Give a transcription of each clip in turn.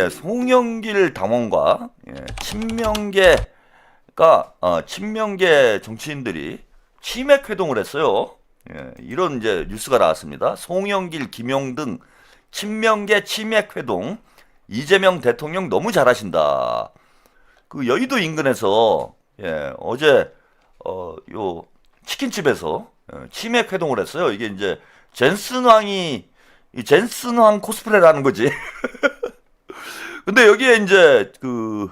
송영길 당원과 친명계 정치인들이 치맥 회동을 했어요. 이런 이제 뉴스가 나왔습니다. 송영길, 김용 등 친명계 치맥 회동. 이재명 대통령 너무 잘하신다. 그 여의도 인근에서 어제 요 치킨집에서 치맥 회동을 했어요. 이게 이제 젠슨 왕 코스프레라는 거지. 근데 여기에 이제 그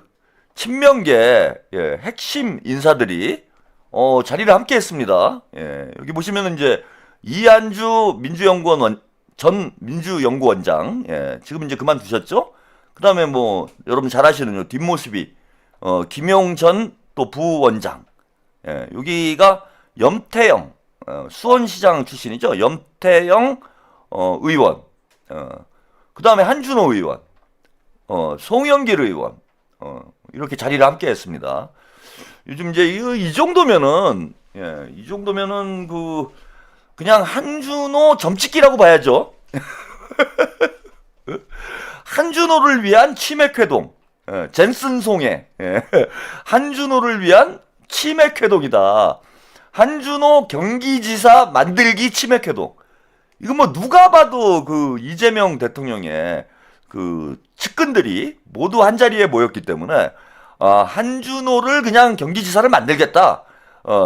친명계 핵심 인사들이 자리를 함께 했습니다. 여기 보시면은 이제 이한주 전 민주연구원장, 지금 이제 그만두셨죠? 그 다음에 뭐, 여러분 잘 아시는 뒷모습이, 김용 전 또 부원장, 여기가 염태영, 수원시장 출신이죠? 염태영, 의원, 그 다음에 한준호 의원, 송영길 의원, 이렇게 자리를 함께 했습니다. 요즘 이제 이 정도면은, 그냥 한준호 점찍기라고 봐야죠. 한준호를 위한 치맥회동, 젠슨송의 한준호를 위한 치맥회동이다. 한준호 경기지사 만들기 치맥회동. 이거 뭐 누가 봐도 그 이재명 대통령의 그 측근들이 모두 한 자리에 모였기 때문에 한준호를 그냥 경기지사를 만들겠다.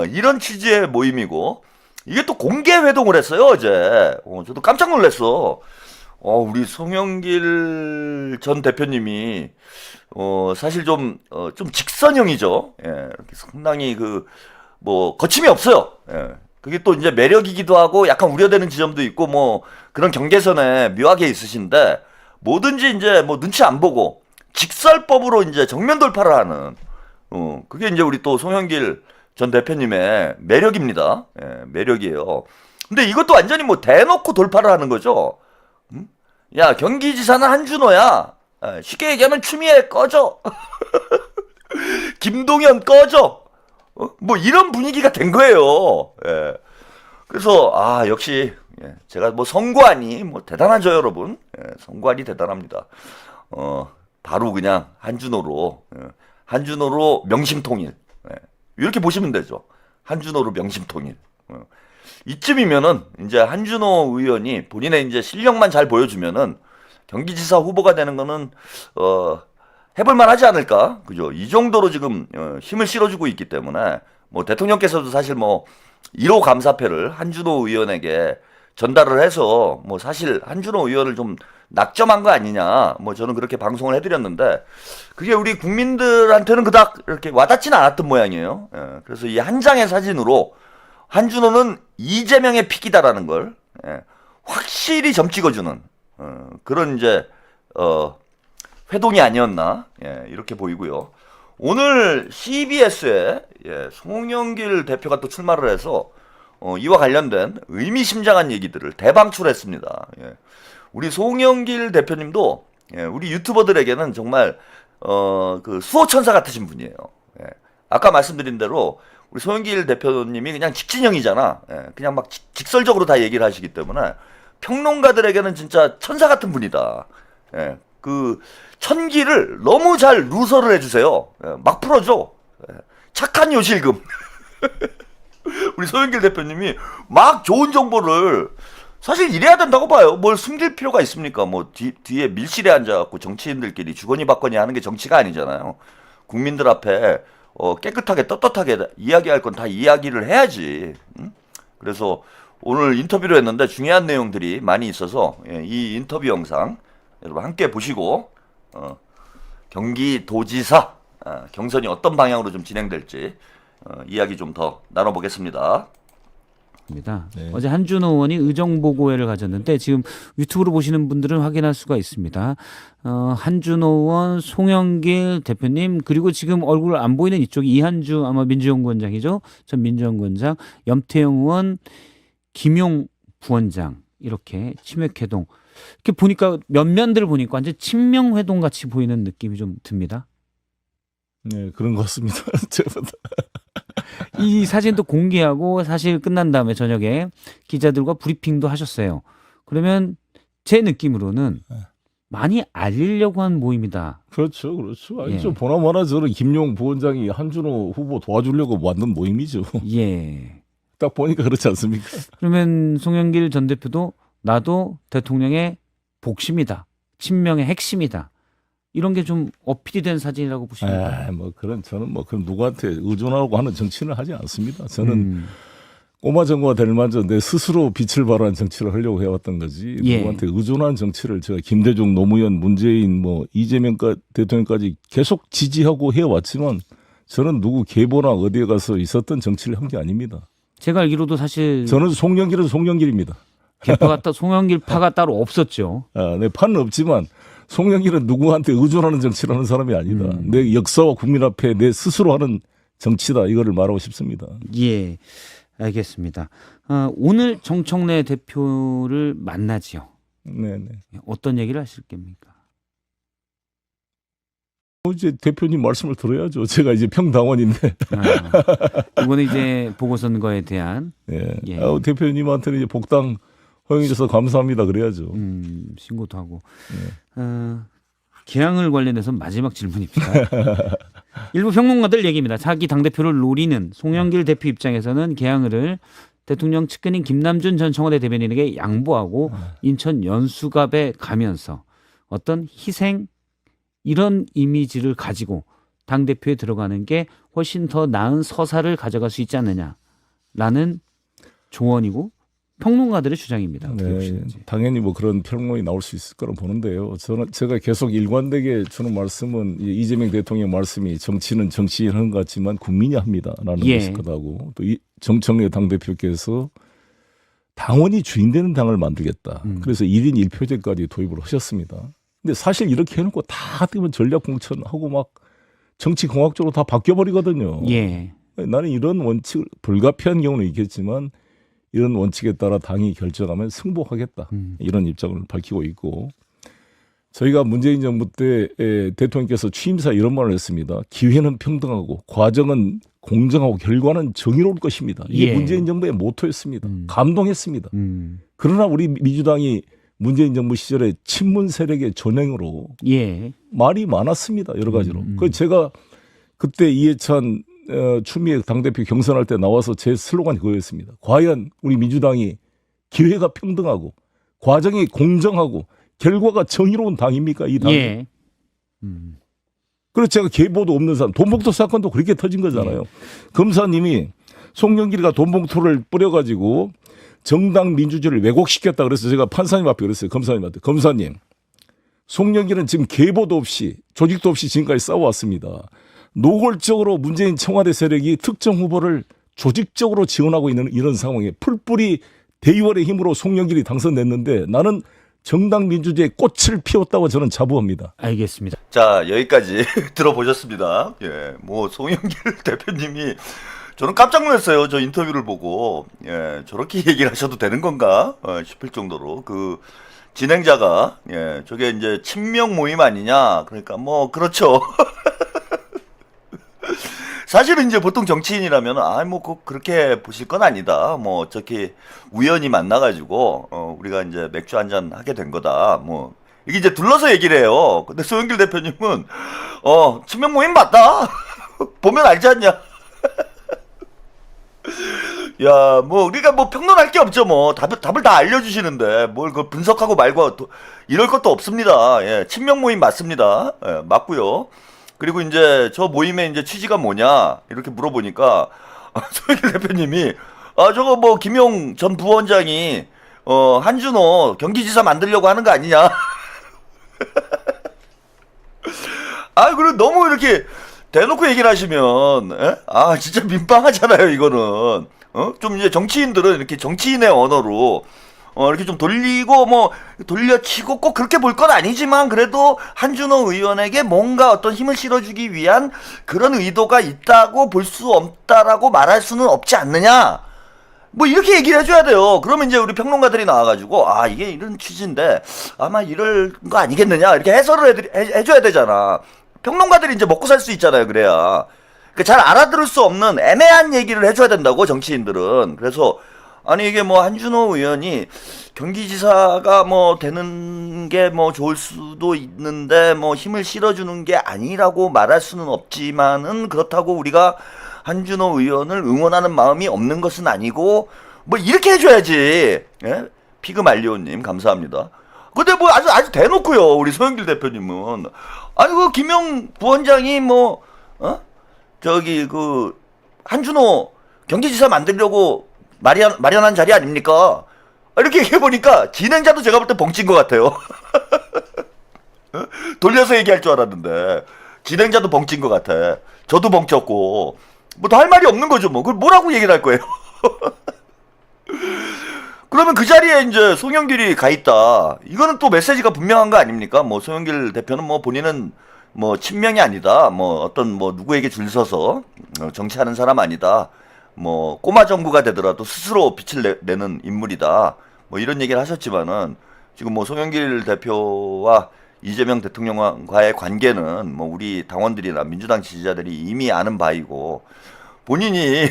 이런 취지의 모임이고 이게 또 공개 회동을 했어요 어제. 저도 깜짝 놀랐어. 우리 송영길 전 대표님이 사실 좀 직선형이죠. 이렇게 상당히 뭐 거침이 없어요. 그게 또 이제 매력이기도 하고 약간 우려되는 지점도 있고 뭐 그런 경계선에 묘하게 있으신데 뭐든지 이제 뭐 눈치 안 보고 직설법으로 이제 정면 돌파를 하는 그게 이제 우리 또 송영길 전 대표님의 매력입니다. 매력이에요. 근데 이것도 완전히 뭐 대놓고 돌파를 하는 거죠. 야, 경기지사는 한준호야. 쉽게 얘기하면 추미애 꺼져. 김동연 꺼져. 뭐 이런 분위기가 된 거예요. 그래서 역시 제가 뭐 선관위 뭐 대단하죠 여러분. 선관위 대단합니다. 바로 그냥 한준호로 명심통일. 이렇게 보시면 되죠. 한준호로 명심통일. 이쯤이면은 이제 한준호 의원이 본인의 이제 실력만 잘 보여주면은 경기지사 후보가 되는 거는 해볼만 하지 않을까? 그죠? 이 정도로 지금 힘을 실어주고 있기 때문에 뭐 대통령께서도 사실 뭐 1호 감사패를 한준호 의원에게 전달을 해서 뭐 사실 한준호 의원을 좀 낙점한 거 아니냐 뭐 저는 그렇게 방송을 해드렸는데 그게 우리 국민들한테는 그닥 이렇게 와닿지는 않았던 모양이에요. 그래서 이 한 장의 사진으로 한준호는 이재명의 픽이다라는 걸 확실히 점 찍어주는 그런 이제 회동이 아니었나 이렇게 보이고요. 오늘 CBS에 송영길 대표가 또 출마를 해서 이와 관련된 의미심장한 얘기들을 대방출했습니다. 우리 송영길 대표님도 우리 유튜버들에게는 정말 그 수호천사 같으신 분이에요. 아까 말씀드린 대로 우리 송영길 대표님이 그냥 직진형이잖아. 그냥 막 직설적으로 다 얘기를 하시기 때문에 평론가들에게는 진짜 천사 같은 분이다. 그 천기를 너무 잘 누설을 해주세요. 막 풀어줘. 착한 요실금. 우리 송영길 대표님이 막 좋은 정보를 사실 이래야 된다고 봐요. 뭘 숨길 필요가 있습니까? 뭐 뒤에 밀실에 앉아갖고 정치인들끼리 주거니 받거니 하는 게 정치가 아니잖아요. 국민들 앞에 깨끗하게 떳떳하게 이야기할 건 다 이야기를 해야지. 그래서 오늘 인터뷰를 했는데 중요한 내용들이 많이 있어서 이 인터뷰 영상 여러분 함께 보시고 경기도지사 경선이 어떤 방향으로 좀 진행될지 이야기 좀 더 나눠보겠습니다. 네. 어제 한준호 의원이 의정보고회를 가졌는데 지금 유튜브로 보시는 분들은 확인할 수가 있습니다. 한준호 의원, 송영길 대표님 그리고 지금 얼굴 안 보이는 이쪽이 이한주 아마 민주연구원장이죠. 전 민주연구원장, 염태영 의원, 김용 부원장 이렇게 치맥회동. 이렇게 보니까 면면들 보니까 완전 친명회동 같이 보이는 느낌이 좀 듭니다. 네, 그런 것 같습니다. 이 사진도 공개하고 사실 끝난 다음에 저녁에 기자들과 브리핑도 하셨어요. 그러면 제 느낌으로는 많이 알리려고 한 모임이다. 그렇죠, 그렇죠. 아니, 예. 저 보나마나 저는 김용 부원장이 한준호 후보 도와주려고 만든 모임이죠. 예. 딱 보니까 그렇지 않습니까? 그러면 송영길 전 대표도 나도 대통령의 복심이다. 친명의 핵심이다. 이런 게 좀 어필이 된 사진이라고 보십니까? 뭐 저는 뭐 그런 누구한테 의존하고 하는 정치는 하지 않습니다. 저는 꼬마 정부가 될 만저 내 스스로 빛을 발하는 정치를 하려고 해왔던 거지. 예. 누구한테 의존하는 정치를 제가 김대중, 노무현, 문재인, 뭐 이재명 대통령까지 계속 지지하고 해왔지만 저는 누구 계보나 어디에 가서 있었던 정치를 한 게 아닙니다. 제가 알기로도 사실 저는 송영길은 송영길입니다. 송영길 파가 따로 없었죠. 내 판은 없지만 송영길은 누구한테 의존하는 정치를 하는 사람이 아니다. 내 역사와 국민 앞에 내 스스로 하는 정치다. 이거를 말하고 싶습니다. 예, 알겠습니다. 오늘 정청래 대표를 만나지요. 네네. 어떤 얘기를 하실 겁니까? 이제 대표님 말씀을 들어야죠. 제가 이제 평당원인데. 이거는 이제 보궐선거에 대한 예. 예. 대표님한테는 이제 복당 허용해줘서 감사합니다. 그래야죠. 신고도 하고 개항을 관련해서 마지막 질문입니다. 일부 평론가들 얘기입니다. 자기 당대표를 노리는 송영길 대표 입장에서는 개항을 대통령 측근인 김남준 전 청와대 대변인에게 양보하고 인천 연수갑에 가면서 어떤 희생 이런 이미지를 가지고 당대표에 들어가는 게 훨씬 더 나은 서사를 가져갈 수 있지 않느냐라는 조언이고 평론가들의 주장입니다. 어떻게 네, 보시는지. 당연히 뭐 그런 평론이 나올 수 있을 거라 보는데요. 제가 계속 일관되게 주는 말씀은 이재명 대통령 말씀이 정치는 정치인 하는 것 같지만 국민이 합니다라는 예. 것일 거다고 또 정청래 당대표께서 당원이 주인 되는 당을 만들겠다. 그래서 1인 1표제까지 도입을 하셨습니다. 근데 사실 이렇게 해놓고 다 뜨면 전략 공천하고 막 정치 공학적으로 다 바뀌어버리거든요. 예. 나는 이런 원칙 불가피한 경우는 있겠지만 이런 원칙에 따라 당이 결정하면 승복하겠다. 이런 입장을 밝히고 있고 저희가 문재인 정부 때 대통령께서 취임사 이런 말을 했습니다. 기회는 평등하고 과정은 공정하고 결과는 정의로울 것입니다. 이게 예. 문재인 정부의 모토였습니다. 감동했습니다. 음. 그러나 우리 민주당이 문재인 정부 시절에 친문 세력의 전횡으로 예. 말이 많았습니다. 여러 가지로. 그 제가 그때 이해찬 추미애 당대표 경선할 때 나와서 제 슬로건이 그거였습니다. 과연 우리 민주당이 기회가 평등하고 과정이 공정하고 결과가 정의로운 당입니까? 이 당이. 예. 그래서 제가 계보도 없는 사람, 돈봉투 사건도 그렇게 터진 거잖아요. 검사님이 송영길이가 돈봉투를 뿌려가지고 정당 민주주의를 왜곡시켰다 그래서 제가 판사님 앞에 그랬어요. 검사님한테. 검사님, 송영길은 지금 계보도 없이 조직도 없이 지금까지 싸워왔습니다. 노골적으로 문재인 청와대 세력이 특정 후보를 조직적으로 지원하고 있는 이런 상황에 풀뿌리 대의원의 힘으로 송영길이 당선됐는데 나는 정당 민주주의의 꽃을 피웠다고 저는 자부합니다. 알겠습니다. 자, 여기까지 들어보셨습니다. 예, 뭐 송영길 대표님이 저는 깜짝 놀랐어요. 저 인터뷰를 보고 저렇게 얘기를 하셔도 되는 건가 싶을 정도로 그 진행자가 저게 이제 친명 모임 아니냐. 그러니까 뭐 그렇죠. 사실은 이제 보통 정치인이라면 뭐 꼭 그렇게 보실 건 아니다. 뭐 어차피 우연히 만나가지고 우리가 이제 맥주 한잔 하게 된 거다. 뭐 이게 이제 둘러서 얘기를 해요. 근데 소영길 대표님은 친명 모임 맞다. 보면 알지 않냐. 야, 뭐 우리가 뭐 평론할 게 없죠. 뭐 답을 다 알려주시는데 뭘 그 분석하고 말고 이럴 것도 없습니다. 예, 친명 모임 맞습니다. 예, 맞고요. 그리고 이제 저 모임의 이제 취지가 뭐냐 이렇게 물어보니까 소영길 대표님이 저거 뭐 김용 전 부원장이 한준호 경기지사 만들려고 하는 거 아니냐. 그리고 너무 이렇게 대놓고 얘기를 하시면 진짜 민망하잖아요. 이거는 좀 이제 정치인들은 이렇게 정치인의 언어로 이렇게 좀 돌리고 뭐 돌려치고 꼭 그렇게 볼 건 아니지만 그래도 한준호 의원에게 뭔가 어떤 힘을 실어주기 위한 그런 의도가 있다고 볼 수 없다라고 말할 수는 없지 않느냐. 뭐 이렇게 얘기를 해줘야 돼요. 그러면 이제 우리 평론가들이 나와가지고 이게 이런 취지인데 아마 이럴 거 아니겠느냐 이렇게 해설을 해줘야 되잖아. 평론가들이 이제 먹고 살 수 있잖아요. 그래야 잘 알아들을 수 없는 애매한 얘기를 해줘야 된다고 정치인들은. 그래서 아니 이게 뭐 한준호 의원이 경기지사가 뭐 되는 게 뭐 좋을 수도 있는데 뭐 힘을 실어주는 게 아니라고 말할 수는 없지만은 그렇다고 우리가 한준호 의원을 응원하는 마음이 없는 것은 아니고 뭐 이렇게 해줘야지. 예? 피그 말리오님 감사합니다. 근데 뭐 아주 대놓고요 우리 소영길 대표님은 아니 그 김영 부원장이 뭐 저기 그 한준호 경기지사 만들려고 마련한 자리 아닙니까? 이렇게 얘기해보니까 진행자도 제가 볼 때 벙찐 것 같아요. 돌려서 얘기할 줄 알았는데 진행자도 벙찐 것 같아. 저도 벙쪘고 뭐 더 할 말이 없는 거죠 뭐. 그걸 뭐라고 얘기를 할 거예요. 그러면 그 자리에 이제 송영길이 가 있다. 이거는 또 메시지가 분명한 거 아닙니까? 뭐 송영길 대표는 뭐 본인은 뭐 친명이 아니다. 뭐 어떤 뭐 누구에게 줄 서서 정치하는 사람 아니다. 뭐 꼬마 정부가 되더라도 스스로 빛을 내는 인물이다. 뭐 이런 얘기를 하셨지만은 지금 뭐 송영길 대표와 이재명 대통령과의 관계는 뭐 우리 당원들이나 민주당 지지자들이 이미 아는 바이고 본인이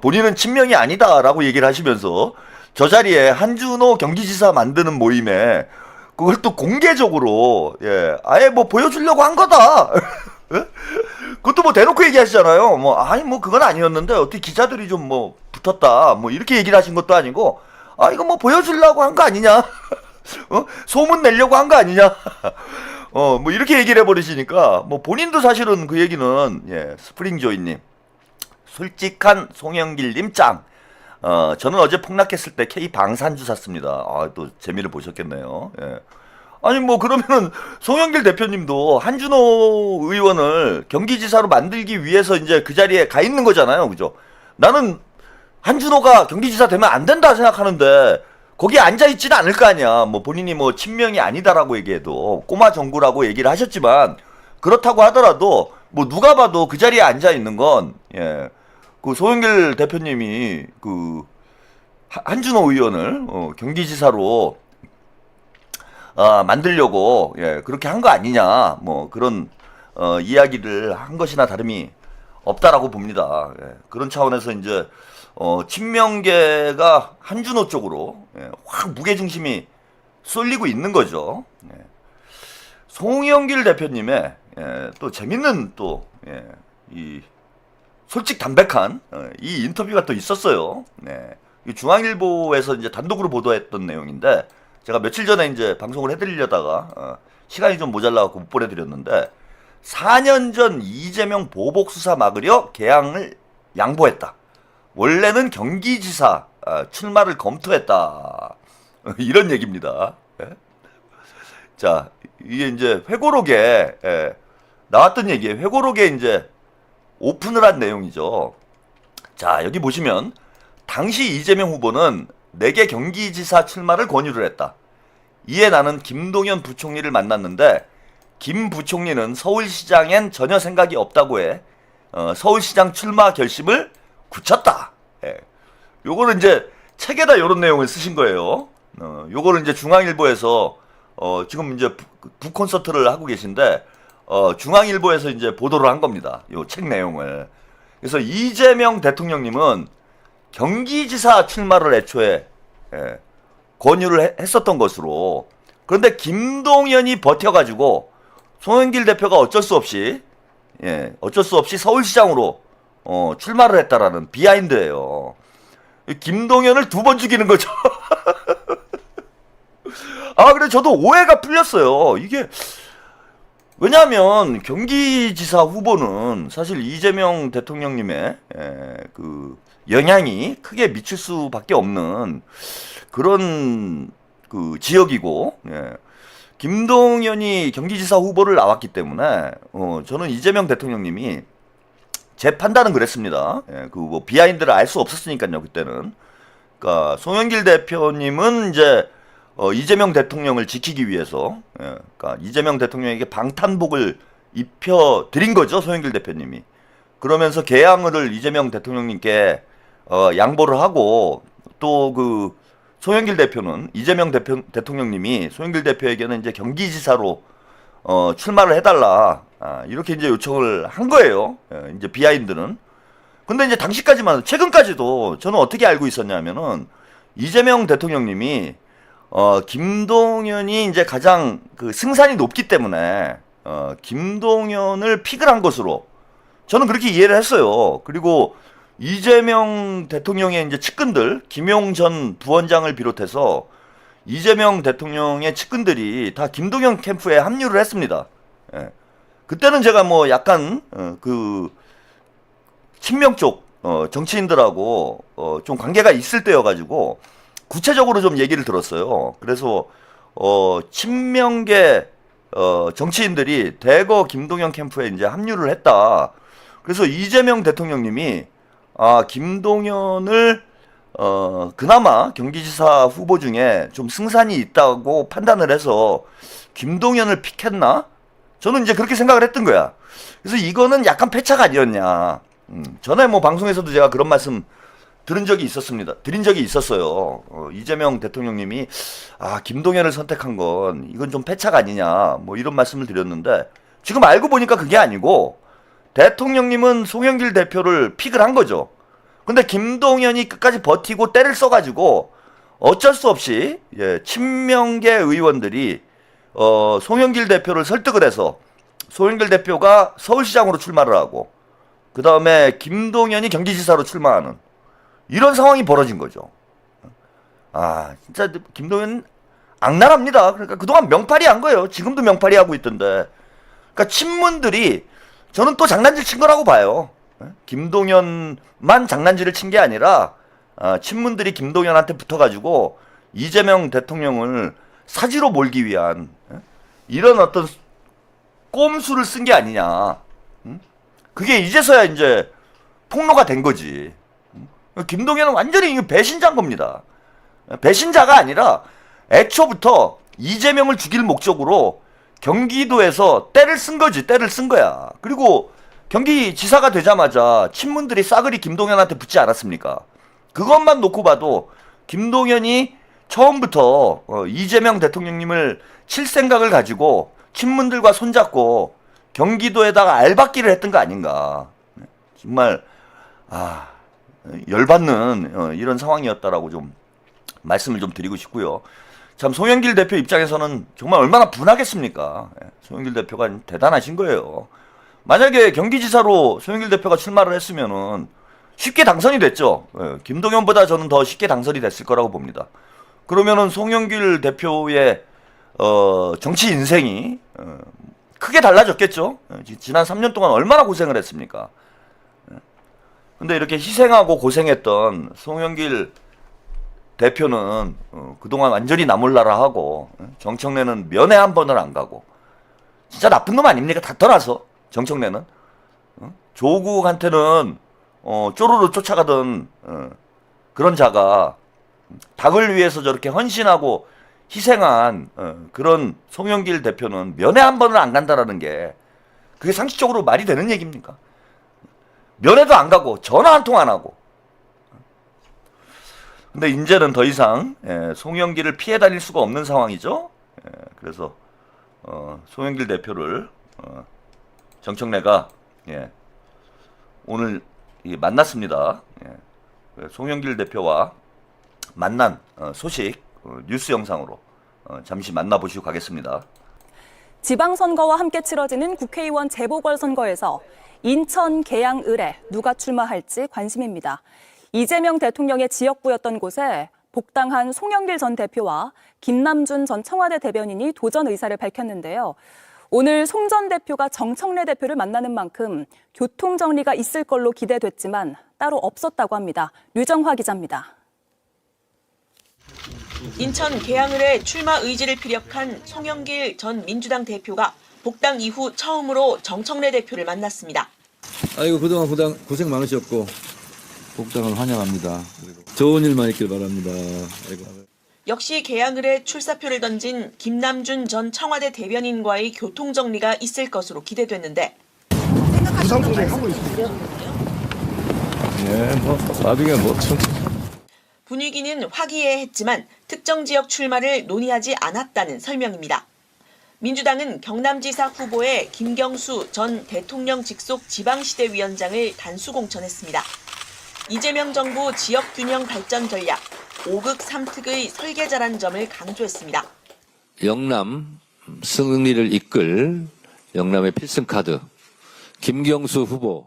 본인은 친명이 아니다라고 얘기를 하시면서 저 자리에 한준호 경기지사 만드는 모임에 그걸 또 공개적으로 아예 뭐 보여주려고 한 거다. 그것도 뭐 대놓고 얘기하시잖아요. 뭐 아니 뭐 그건 아니었는데 어떻게 기자들이 좀 뭐 붙었다 뭐 이렇게 얘기를 하신 것도 아니고 아 이거 뭐 보여주려고 한 거 아니냐. 소문 내려고 한 거 아니냐. 뭐 이렇게 얘기를 해버리시니까 뭐 본인도 사실은 그 얘기는 스프링조이님 솔직한 송영길님 짱. 저는 어제 폭락했을 때 K 방산주 샀습니다. 아, 또 재미를 보셨겠네요. 예. 아니 뭐 그러면은 송영길 대표님도 한준호 의원을 경기지사로 만들기 위해서 이제 그 자리에 가 있는 거잖아요, 그죠? 나는 한준호가 경기지사 되면 안 된다 생각하는데 거기에 앉아 있지는 않을 거 아니야. 뭐 본인이 뭐 친명이 아니다라고 얘기해도 꼬마 정구라고 얘기를 하셨지만 그렇다고 하더라도 뭐 누가 봐도 그 자리에 앉아 있는 건 그 소영길 대표님이 그 한준호 의원을 경기지사로 만들려고 그렇게 한 거 아니냐 뭐 그런 이야기를 한 것이나 다름이 없다라고 봅니다. 그런 차원에서 이제 친명계가 한준호 쪽으로 확 무게중심이 쏠리고 있는 거죠. 송영길 대표님의 또 재밌는 또 이 솔직 담백한 이 인터뷰가 또 있었어요. 이 중앙일보에서 이제 단독으로 보도했던 내용인데 제가 며칠 전에 이제 방송을 해드리려다가 시간이 좀 모자라갖고 못 보내드렸는데 4년 전 이재명 보복 수사 막으려 개항을 양보했다. 원래는 경기지사 출마를 검토했다. 이런 얘기입니다. 자, 이게 이제 회고록에 나왔던 얘기예요. 회고록에 이제 오픈을 한 내용이죠. 자, 여기 보시면 당시 이재명 후보는 내게 경기지사 출마를 권유를 했다. 이에 나는 김동연 부총리를 만났는데 김 부총리는 서울시장엔 전혀 생각이 없다고 해 서울시장 출마 결심을 굳혔다. 요거는 이제 책에다 이런 내용을 쓰신 거예요. 요거는 이제 중앙일보에서 지금 이제 북콘서트를 하고 계신데 중앙일보에서 이제 보도를 한 겁니다. 요 책 내용을. 그래서 이재명 대통령님은 경기지사 출마를 애초에 권유를 했었던 것으로 그런데 김동연이 버텨가지고 송영길 대표가 어쩔 수 없이 서울시장으로 출마를 했다라는 비하인드예요. 김동연을 2번 죽이는 거죠. 그래 저도 오해가 풀렸어요. 이게 왜냐하면 경기지사 후보는 사실 이재명 대통령님의 그 영향이 크게 미칠 수밖에 없는 그런 그 지역이고 김동연이 경기지사 후보를 나왔기 때문에 저는 이재명 대통령님이 제 판단은 그랬습니다. 그 뭐 비하인드를 알 수 없었으니까요 그때는. 그러니까 송영길 대표님은 이제 이재명 대통령을 지키기 위해서, 그러니까 이재명 대통령에게 방탄복을 입혀 드린 거죠 송영길 대표님이. 그러면서 개항을 이재명 대통령님께 양보를 하고 또 그 송영길 대표는 이재명 대통령님이 송영길 대표에게는 이제 경기지사로 출마를 해달라 이렇게 이제 요청을 한 거예요. 이제 비하인드는. 근데 이제 당시까지만, 최근까지도 저는 어떻게 알고 있었냐면은, 이재명 대통령님이, 김동연이 이제 가장 그 승산이 높기 때문에, 김동연을 픽을 한 것으로, 저는 그렇게 이해를 했어요. 그리고 이재명 대통령의 이제 측근들, 김용 전 부원장을 비롯해서, 이재명 대통령의 측근들이 다 김동연 캠프에 합류를 했습니다. 예. 그때는 제가 뭐 약간 그 친명 쪽 정치인들하고 좀 관계가 있을 때여가지고 구체적으로 좀 얘기를 들었어요. 그래서 친명계 정치인들이 대거 김동연 캠프에 이제 합류를 했다. 그래서 이재명 대통령님이 김동연을 그나마 경기지사 후보 중에 좀 승산이 있다고 판단을 해서 김동연을 픽했나? 저는 이제 그렇게 생각을 했던 거야. 그래서 이거는 약간 패착 아니었냐. 전에 뭐 방송에서도 제가 그런 말씀 드린 적이 있었어요. 이재명 대통령님이 김동연을 선택한 건 이건 좀 패착 아니냐. 뭐 이런 말씀을 드렸는데 지금 알고 보니까 그게 아니고 대통령님은 송영길 대표를 픽을 한 거죠. 근데 김동연이 끝까지 버티고 때를 써가지고 어쩔 수 없이 친명계 의원들이 송영길 대표를 설득을 해서 송영길 대표가 서울시장으로 출마를 하고 그 다음에 김동연이 경기지사로 출마하는 이런 상황이 벌어진 거죠. 진짜 김동연 악랄합니다. 그러니까 그동안 명팔이 한 거예요. 지금도 명팔이 하고 있던데. 그러니까 친문들이 저는 또 장난질 친 거라고 봐요. 김동연만 장난질을 친 게 아니라 친문들이 김동연한테 붙어가지고 이재명 대통령을 사지로 몰기 위한 이런 어떤 꼼수를 쓴 게 아니냐. 그게 이제서야 이제 폭로가 된 거지. 김동연은 완전히 배신자인 겁니다. 배신자가 아니라 애초부터 이재명을 죽일 목적으로 경기도에서 때를 쓴 거지. 때를 쓴 거야. 그리고 경기지사가 되자마자 친문들이 싸그리 김동연한테 붙지 않았습니까? 그것만 놓고 봐도 김동연이 처음부터 이재명 대통령님을 칠 생각을 가지고 친문들과 손잡고 경기도에다가 알박기를 했던 거 아닌가. 정말 열받는 이런 상황이었다라고 좀 말씀을 좀 드리고 싶고요. 참 송영길 대표 입장에서는 정말 얼마나 분하겠습니까? 송영길 대표가 대단하신 거예요. 만약에 경기지사로 송영길 대표가 출마를 했으면은 쉽게 당선이 됐죠. 김동연보다 저는 더 쉽게 당선이 됐을 거라고 봅니다. 그러면은 송영길 대표의 정치 인생이 크게 달라졌겠죠. 지난 3년 동안 얼마나 고생을 했습니까? 근데 이렇게 희생하고 고생했던 송영길 대표는 그동안 완전히 나몰라라 하고 정청래는 면회 한 번을 안 가고 진짜 나쁜 놈 아닙니까? 다 떠나서 정청래는 조국한테는 쪼르르 쫓아가던 그런 자가 닭을 위해서 저렇게 헌신하고 희생한 그런 송영길 대표는 면회 한 번을 안 간다라는 게 그게 상식적으로 말이 되는 얘기입니까? 면회도 안 가고 전화 한 통 안 하고. 근데 이제는 더 이상 송영길을 피해 다닐 수가 없는 상황이죠. 그래서 송영길 대표를 정청래가 오늘 만났습니다. 송영길 대표와 만난 소식 뉴스 영상으로 잠시 만나보시고 가겠습니다. 지방선거와 함께 치러지는 국회의원 재보궐선거에서 인천, 계양, 을에 누가 출마할지 관심입니다. 이재명 대통령의 지역구였던 곳에 복당한 송영길 전 대표와 김남준 전 청와대 대변인이 도전 의사를 밝혔는데요. 오늘 송 전 대표가 정청래 대표를 만나는 만큼 교통정리가 있을 걸로 기대됐지만 따로 없었다고 합니다. 류정화 기자입니다. 인천 계양을에 출마 의지를 피력한 송영길 전 민주당 대표가 복당 이후 처음으로 정청래 대표를 만났습니다. 아이고 그동안 고생 많으셨고 복당을 환영합니다. 그리고 좋은 일만 있길 바랍니다. 아이고. 역시 계양을에 출사표를 던진 김남준 전 청와대 대변인과의 교통정리가 있을 것으로 기대됐는데 나중에 분위기는 화기애애했지만 특정 지역 출마를 논의하지 않았다는 설명입니다. 민주당은 경남지사 후보의 김경수 전 대통령 직속 지방시대위원장을 단수 공천했습니다. 이재명 정부 지역균형 발전 전략 5극 3특의 설계자라는 점을 강조했습니다. 영남 승리를 이끌 영남의 필승카드 김경수 후보.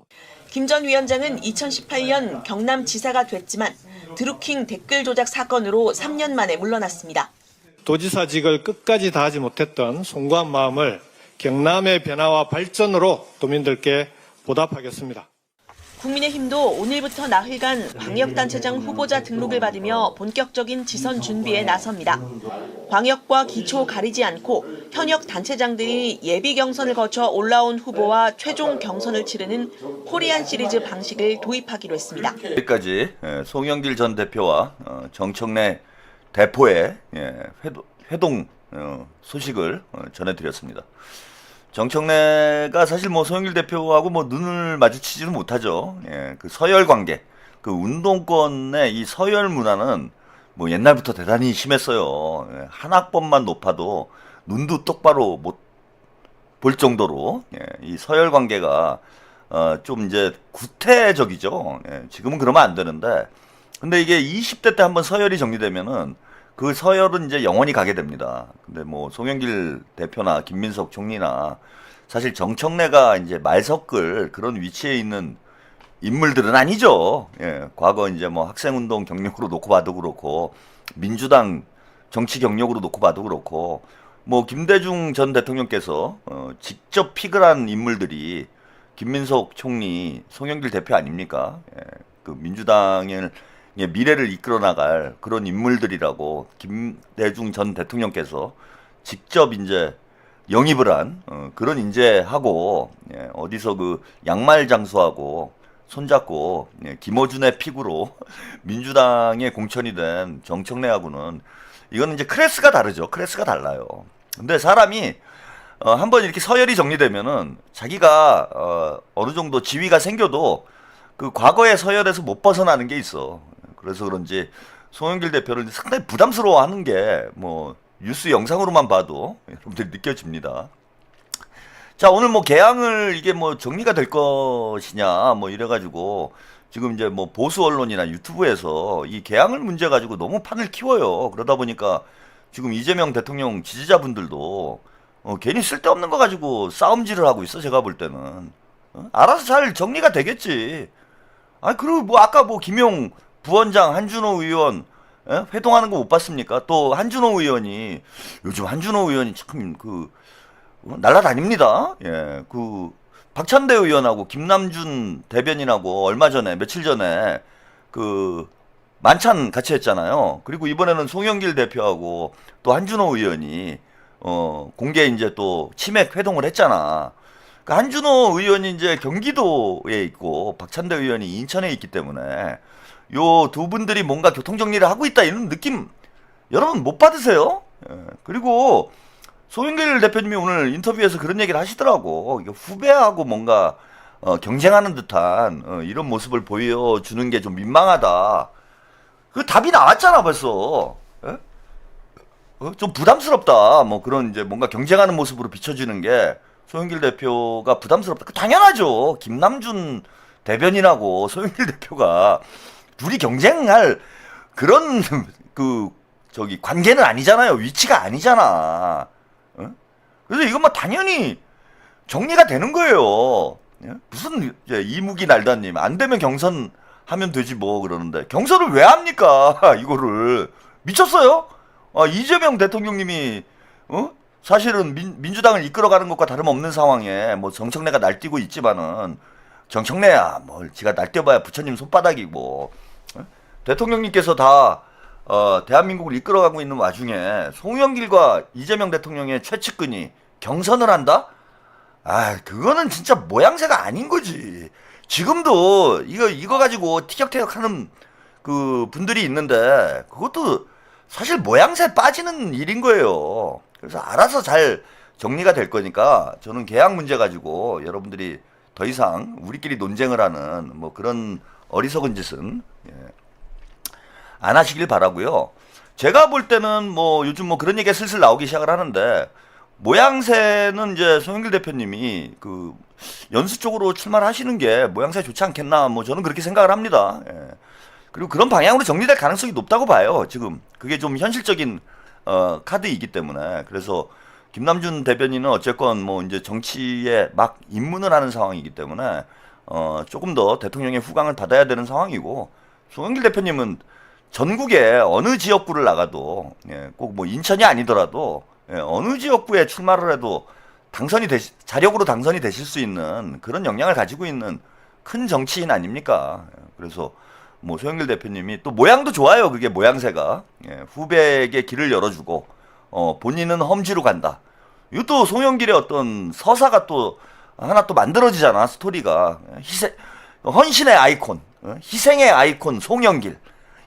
김 전 위원장은 2018년 경남지사가 됐지만 드루킹 댓글 조작 사건으로 3년 만에 물러났습니다. 도지사직을 끝까지 다하지 못했던 송구한 마음을 경남의 변화와 발전으로 도민들께 보답하겠습니다. 국민의힘도 오늘부터 나흘간 광역단체장 후보자 등록을 받으며 본격적인 지선 준비에 나섭니다. 광역과 기초 가리지 않고 현역 단체장들이 예비 경선을 거쳐 올라온 후보와 최종 경선을 치르는 코리안 시리즈 방식을 도입하기로 했습니다. 여기까지 송영길 전 대표와 정청래 대포의 회동 소식을 전해드렸습니다. 정청래가 사실 뭐 송영길 대표하고 뭐 눈을 마주치지는 못하죠. 그 서열 관계, 그 운동권의 이 서열 문화는 뭐 옛날부터 대단히 심했어요. 한 학번만 높아도 눈도 똑바로 못 볼 정도로 이 서열 관계가 좀 이제 구태적이죠. 지금은 그러면 안 되는데, 근데 이게 20대 때 한번 서열이 정리되면은 그 서열은 이제 영원히 가게 됩니다. 근데 뭐 송영길 대표나 김민석 총리나 사실 정청래가 이제 말 섞을 그런 위치에 있는 인물들은 아니죠. 과거 이제 뭐 학생운동 경력으로 놓고 봐도 그렇고 민주당 정치 경력으로 놓고 봐도 그렇고 뭐 김대중 전 대통령께서 직접 픽을 한 인물들이 김민석 총리, 송영길 대표 아닙니까? 그 민주당의 미래를 이끌어 나갈 그런 인물들이라고 김대중 전 대통령께서 직접 이제 영입을 한 그런 인재하고 어디서 그 양말 장수하고 손잡고 김어준의 픽으로 민주당에 공천이 된 정청래하고는 이거는 이제 클래스가 다르죠. 클래스가 달라요. 근데 사람이 한번 이렇게 서열이 정리되면은 자기가 어느 정도 지위가 생겨도 그 과거의 서열에서 못 벗어나는 게 있어. 그래서 그런지 송영길 대표를 상당히 부담스러워하는 게 뭐 뉴스 영상으로만 봐도 여러분들이 느껴집니다. 자, 오늘 뭐 개항을 이게 뭐 정리가 될 것이냐 뭐 이래가지고 지금 이제 뭐 보수 언론이나 유튜브에서 이 개항을 문제 가지고 너무 판을 키워요. 그러다 보니까 지금 이재명 대통령 지지자분들도 괜히 쓸데없는 거 가지고 싸움질을 하고 있어. 제가 볼 때는 알아서 잘 정리가 되겠지. 아니 그리고 뭐 아까 뭐 김용 부원장, 한준호 의원 회동하는 거 못 봤습니까? 또 한준호 의원이 요즘 한준호 의원이 참 그 날라다닙니다. 그 박찬대 의원하고 김남준 대변인하고 얼마 전에 며칠 전에 그 만찬 같이 했잖아요. 그리고 이번에는 송영길 대표하고 또 한준호 의원이 공개 이제 또 치맥 회동을 했잖아. 그러니까 한준호 의원이 이제 경기도에 있고 박찬대 의원이 인천에 있기 때문에 요 두 분들이 뭔가 교통 정리를 하고 있다 이런 느낌 여러분 못 받으세요? 그리고 송영길 대표님이 오늘 인터뷰에서 그런 얘기를 하시더라고. 이게 후배하고 뭔가 경쟁하는 듯한 이런 모습을 보여주는 게 좀 민망하다. 그 답이 나왔잖아 벌써. 좀 부담스럽다. 뭐 그런 이제 뭔가 경쟁하는 모습으로 비춰지는 게 송영길 대표가 부담스럽다. 그 당연하죠. 김남준 대변인하고 송영길 대표가 둘이 경쟁할 그런 그 저기 관계는 아니잖아요. 위치가 아니잖아. 그래서 이건 뭐 당연히 정리가 되는 거예요. 무슨 이무기 날다님 안 되면 경선하면 되지 뭐 그러는데 경선을 왜 합니까? 이거를 미쳤어요? 이재명 대통령님이 사실은 민주당을 이끌어가는 것과 다름없는 상황에 뭐 정청래가 날뛰고 있지만은 정청래야 뭘 지가 날뛰어봐야 부처님 손바닥이고 대통령님께서 다 대한민국을 이끌어가고 있는 와중에 송영길과 이재명 대통령의 최측근이 경선을 한다? 그거는 진짜 모양새가 아닌 거지. 지금도 이거 가지고 티격태격하는 그 분들이 있는데 그것도 사실 모양새 빠지는 일인 거예요. 그래서 알아서 잘 정리가 될 거니까 저는 개항 문제 가지고 여러분들이 더 이상 우리끼리 논쟁을 하는 뭐 그런 어리석은 짓은 안 하시길 바라고요. 제가 볼 때는 뭐 요즘 뭐 그런 얘기가 슬슬 나오기 시작을 하는데 모양새는 이제 송영길 대표님이 그 연수 쪽으로 출마를 하시는 게 모양새 좋지 않겠나, 뭐 저는 그렇게 생각을 합니다. 예. 그리고 그런 방향으로 정리될 가능성이 높다고 봐요. 지금 그게 좀 현실적인 카드이기 때문에. 그래서 김남준 대변인은 어쨌건 뭐 이제 정치에 막 입문을 하는 상황이기 때문에 조금 더 대통령의 후광을 받아야 되는 상황이고, 송영길 대표님은 전국에 어느 지역구를 나가도, 꼭 뭐 인천이 아니더라도 어느 지역구에 출마를 해도 자력으로 당선이 되실 수 있는 그런 역량을 가지고 있는 큰 정치인 아닙니까? 그래서 뭐 송영길 대표님이 또 모양도 좋아요. 그게 모양새가 후배에게 길을 열어주고 본인은 험지로 간다. 이것도 송영길의 어떤 서사가 또 하나 또 만들어지잖아. 스토리가 헌신의 아이콘, 희생의 아이콘 송영길.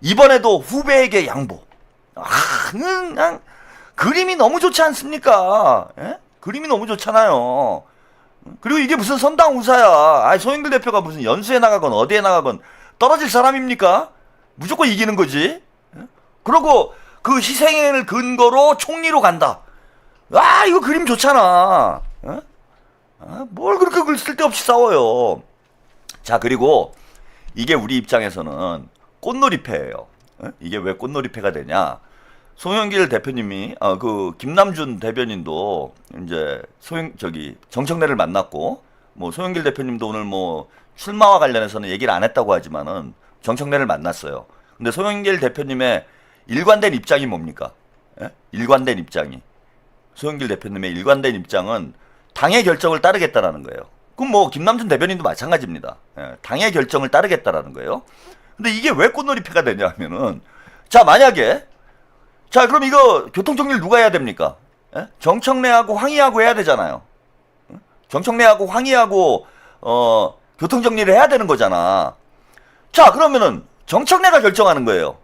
이번에도 후배에게 양보. 그냥 그림이 너무 좋지 않습니까? 예? 그림이 너무 좋잖아요. 그리고 이게 무슨 선당우사야. 송영길 대표가 무슨 연수에 나가건 어디에 나가건 떨어질 사람입니까? 무조건 이기는 거지. 그러고 그 희생을 근거로 총리로 간다. 이거 그림 좋잖아. 뭘 그렇게 쓸데없이 싸워요. 자, 그리고 이게 우리 입장에서는 꽃놀이패예요. 이게 왜 꽃놀이패가 되냐? 송영길 대표님이 그 김남준 대변인도 이제 정청래를 만났고, 뭐 송영길 대표님도 오늘 뭐 출마와 관련해서는 얘기를 안 했다고 하지만은 정청래를 만났어요. 근데 송영길 대표님의 일관된 입장이 뭡니까? 일관된 입장이, 송영길 대표님의 일관된 입장은 당의 결정을 따르겠다라는 거예요. 그럼 뭐 김남준 대변인도 마찬가지입니다. 당의 결정을 따르겠다라는 거예요. 근데 이게 왜 꽃놀이패가 되냐 하면은, 만약에 그럼 이거 교통정리를 누가 해야 됩니까? 정청래하고 황희하고 해야 되잖아요. 정청래하고 황희하고 교통정리를 해야 되는 거잖아. 그러면은 정청래가 결정하는 거예요.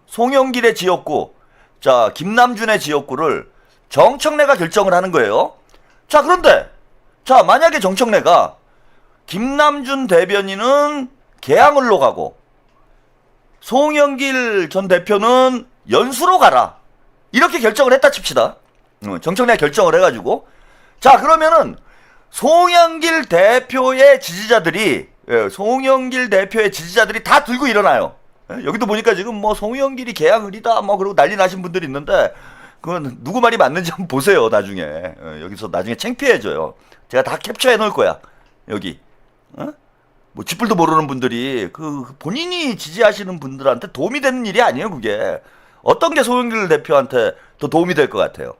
송영길의 지역구, 김남준의 지역구를 정청래가 결정을 하는 거예요. 그런데 만약에 정청래가 김남준 대변인은 계양을로 가고 송영길 전 대표는 연수로 가라, 이렇게 결정을 했다 칩시다. 정청래가 결정을 해가지고, 그러면은 송영길 대표의 지지자들이 다 들고 일어나요. 여기도 보니까 지금 뭐 송영길이 계양을이다 뭐 그러고 난리 나신 분들이 있는데, 그건 누구 말이 맞는지 한번 보세요. 나중에 여기서 나중에 창피해져요. 제가 다 캡처해 놓을 거야. 여기 뭐 쥐뿔도 모르는 분들이 그 본인이 지지하시는 분들한테 도움이 되는 일이 아니에요. 그게 어떤 게 송영길 대표한테 더 도움이 될 것 같아요.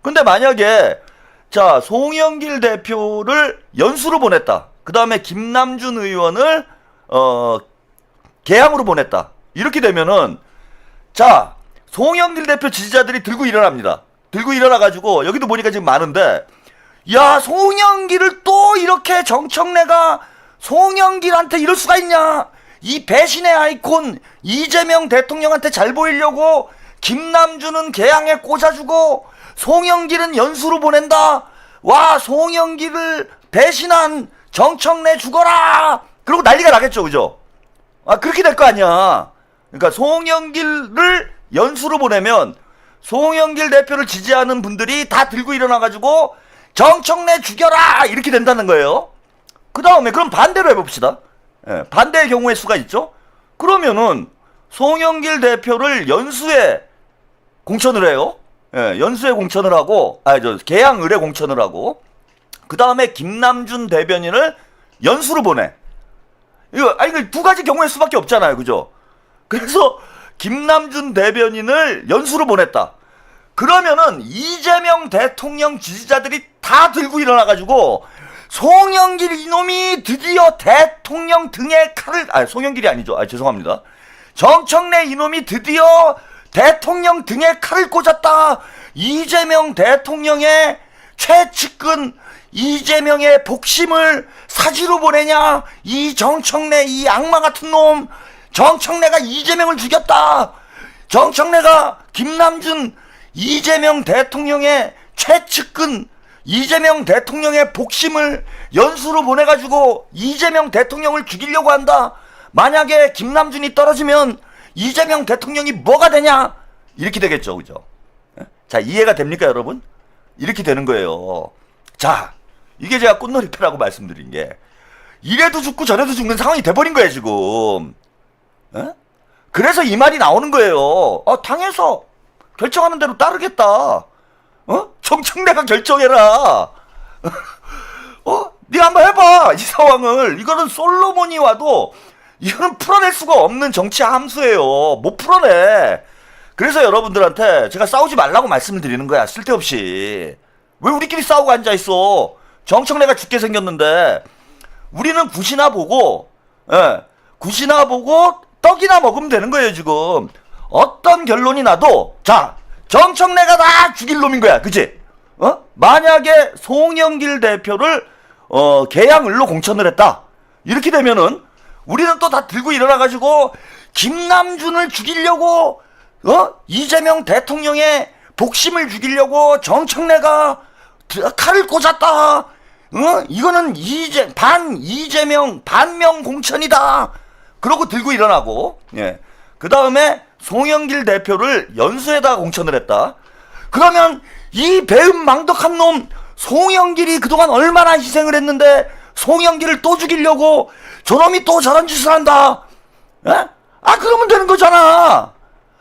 근데 만약에 송영길 대표를 연수로 보냈다, 그 다음에 김남준 의원을 계양으로 보냈다, 이렇게 되면은 송영길 대표 지지자들이 들고 일어납니다. 들고 일어나가지고 여기도 보니까 지금 많은데, 송영길을 또 이렇게 정청래가 송영길한테 이럴 수가 있냐? 이 배신의 아이콘 이재명 대통령한테 잘 보이려고 김남준은 계양에 꽂아주고 송영길은 연수로 보낸다. 송영길을 배신한 정청래 죽어라. 그러고 난리가 나겠죠, 그죠? 그렇게 될 거 아니야. 그러니까 송영길을 연수로 보내면 송영길 대표를 지지하는 분들이 다 들고 일어나가지고 정청래 죽여라, 이렇게 된다는 거예요. 그 다음에 그럼 반대로 해봅시다. 반대의 경우의 수가 있죠. 그러면은 송영길 대표를 연수에 공천을 해요. 연수에 공천을 하고, 계양 을에 공천을 하고, 그 다음에 김남준 대변인을 연수로 보내. 이거 두 가지 경우의 수밖에 없잖아요, 그죠? 그래서 김남준 대변인을 연수로 보냈다. 그러면은 이재명 대통령 지지자들이 다 들고 일어나가지고 송영길 이놈이 드디어 대통령 등에 칼을, 송영길이 아니죠. 죄송합니다. 정청래 이놈이 드디어 대통령 등에 칼을 꽂았다. 이재명 대통령의 최측근 이재명의 복심을 사지로 보내냐? 이 정청래, 이 악마 같은 놈. 정청래가 이재명을 죽였다. 정청래가 김남준 이재명 대통령의 최측근 이재명 대통령의 복심을 연수로 보내가지고 이재명 대통령을 죽이려고 한다. 만약에 김남준이 떨어지면 이재명 대통령이 뭐가 되냐? 이렇게 되겠죠, 그죠? 이해가 됩니까, 여러분? 이렇게 되는 거예요. 자, 이게 제가 꽃놀이패라고 말씀드린 게 이래도 죽고 저래도 죽는 상황이 돼버린 거예요 지금. 에? 그래서 이 말이 나오는 거예요. 당에서 결정하는 대로 따르겠다. 정청래가 결정해라. 네가 한번 해봐 이 상황을. 이거는 솔로몬이 와도 이거는 풀어낼 수가 없는 정치 함수예요. 못 풀어내. 그래서 여러분들한테 제가 싸우지 말라고 말씀을 드리는 거야. 쓸데없이. 왜 우리끼리 싸우고 앉아있어. 정청래가 죽게 생겼는데 우리는 굿이나 보고 굿이나 보고 떡이나 먹으면 되는 거예요 지금. 어떤 결론이 나도 자 정청래가 다 죽일 놈인 거야. 그치? 만약에 송영길 대표를 개양을로 공천을 했다. 이렇게 되면은 우리는 또 다 들고 일어나가지고 김남준을 죽이려고 이재명 대통령의 복심을 죽이려고 정청래가 칼을 꽂았다. 이거는 이재명 반명 공천이다. 그러고 들고 일어나고, 예. 그 다음에 송영길 대표를 연수에다가 공천을 했다. 그러면 이 배은망덕한 놈 송영길이 그동안 얼마나 희생을 했는데 송영길을 또 죽이려고 저놈이 또 저런 짓을 한다. 예? 그러면 되는 거잖아.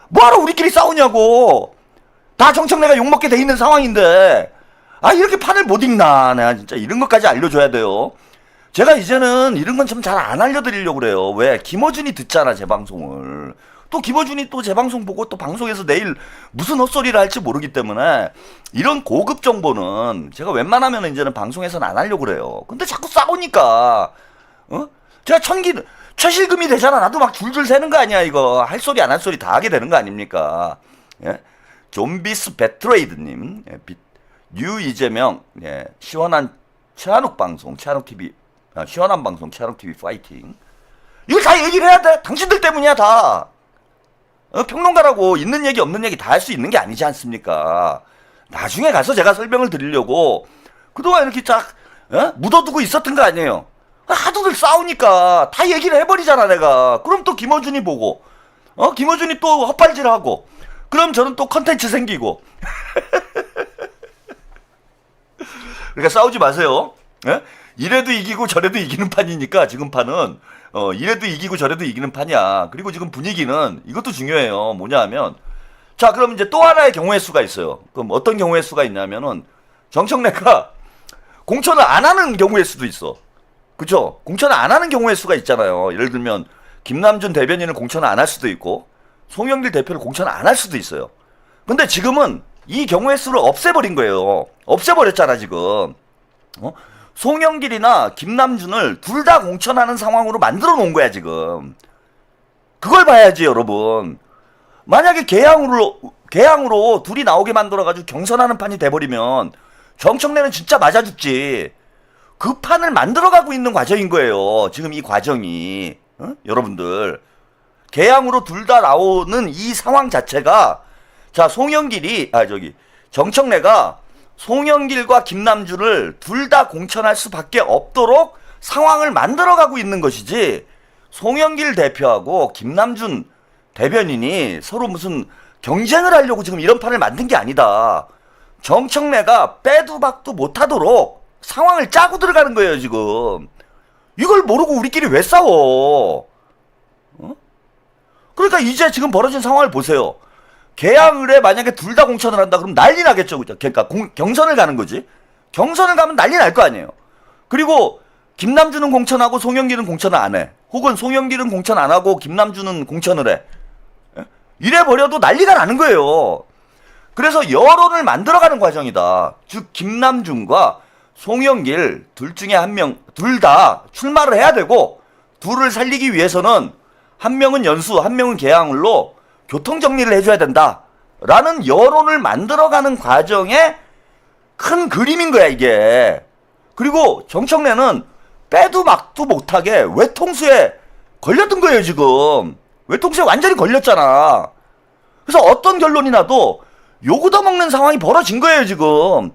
뭐하러 우리끼리 싸우냐고. 다 정청래가 욕먹게 돼 있는 상황인데 이렇게 판을 못 읽나. 내가 진짜 이런 것까지 알려줘야 돼요. 제가 이제는 이런 건 좀 잘 안 알려드리려고 그래요. 왜? 김어준이 듣잖아 제 방송을. 또 김어준이 또 제 방송 보고 또 방송에서 내일 무슨 헛소리를 할지 모르기 때문에 이런 고급 정보는 제가 웬만하면 이제는 방송에서는 안 하려고 그래요. 근데 자꾸 싸우니까 제가 최실금이 되잖아. 나도 막 줄줄 새는 거 아니야 이거. 할 소리 안 할 소리 다 하게 되는 거 아닙니까? 예? 좀비스 배트레이드님, 뉴 이재명, 시원한 최한욱 방송, 최한욱 TV, 시원한 방송, 최한욱 TV 파이팅. 이거 다 얘기를 해야 돼. 당신들 때문이야 다. 평론가라고 있는 얘기 없는 얘기 다 할 수 있는 게 아니지 않습니까? 나중에 가서 제가 설명을 드리려고 그동안 이렇게 쫙 묻어두고 있었던 거 아니에요. 하도들 싸우니까 다 얘기를 해버리잖아 내가. 그럼 또 김어준이 보고 김어준이 또 헛발질하고 그럼 저는 또 컨텐츠 생기고 그러니까 싸우지 마세요. 예? 이래도 이기고 저래도 이기는 판이니까 지금 판은 이래도 이기고 저래도 이기는 판이야. 그리고 지금 분위기는 이것도 중요해요. 뭐냐 하면 자 그럼 이제 또 하나의 경우의 수가 있어요. 그럼 어떤 경우의 수가 있냐면은 정청래가 공천을 안 하는 경우의 수도 있어. 그쵸? 공천을 안 하는 경우의 수가 있잖아요. 예를 들면 김남준 대변인을 공천을 안 할 수도 있고 송영길 대표를 공천을 안 할 수도 있어요. 근데 지금은 이 경우의 수를 없애버린 거예요. 없애버렸잖아 지금. 송영길이나 김남준을 둘 다 공천하는 상황으로 만들어 놓은 거야 지금. 그걸 봐야지 여러분. 만약에 개항으로 둘이 나오게 만들어가지고 경선하는 판이 돼버리면 정청래는 진짜 맞아 죽지. 그 판을 만들어가고 있는 과정인 거예요 지금 이 과정이. 여러분들 개항으로 둘 다 나오는 이 상황 자체가 자 정청래가 송영길과 김남준을 둘 다 공천할 수밖에 없도록 상황을 만들어가고 있는 것이지 송영길 대표하고 김남준 대변인이 서로 무슨 경쟁을 하려고 지금 이런 판을 만든 게 아니다. 정청래가 빼도 박도 못하도록 상황을 짜고 들어가는 거예요 지금. 이걸 모르고 우리끼리 왜 싸워? 그러니까 이제 지금 벌어진 상황을 보세요. 개항을에 만약에 둘 다 공천을 한다 그러면 난리 나겠죠. 그러니까 경선을 가는 거지. 경선을 가면 난리 날 거 아니에요. 그리고 김남준은 공천하고 송영길은 공천을 안 해. 혹은 송영길은 공천 안 하고 김남준은 공천을 해. 이래 버려도 난리가 나는 거예요. 그래서 여론을 만들어가는 과정이다. 즉 김남준과 송영길 둘 중에 한 명, 둘 다 출마를 해야 되고 둘을 살리기 위해서는 한 명은 연수, 한 명은 개항을로 교통정리를 해줘야 된다. 라는 여론을 만들어가는 과정의 큰 그림인 거야 이게. 그리고 정청래는 빼도 막도 못하게 외통수에 걸렸던 거예요 지금. 외통수에 완전히 걸렸잖아. 그래서 어떤 결론이 나도 욕 얻어먹는 상황이 벌어진 거예요 지금.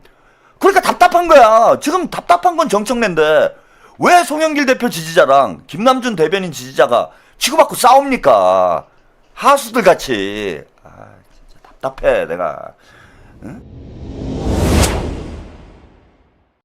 그러니까 답답한 거야. 지금 답답한 건 정청래인데 왜 송영길 대표 지지자랑 김남준 대변인 지지자가 치고받고 싸웁니까? 하수들 같이. 진짜 답답해 내가. 응?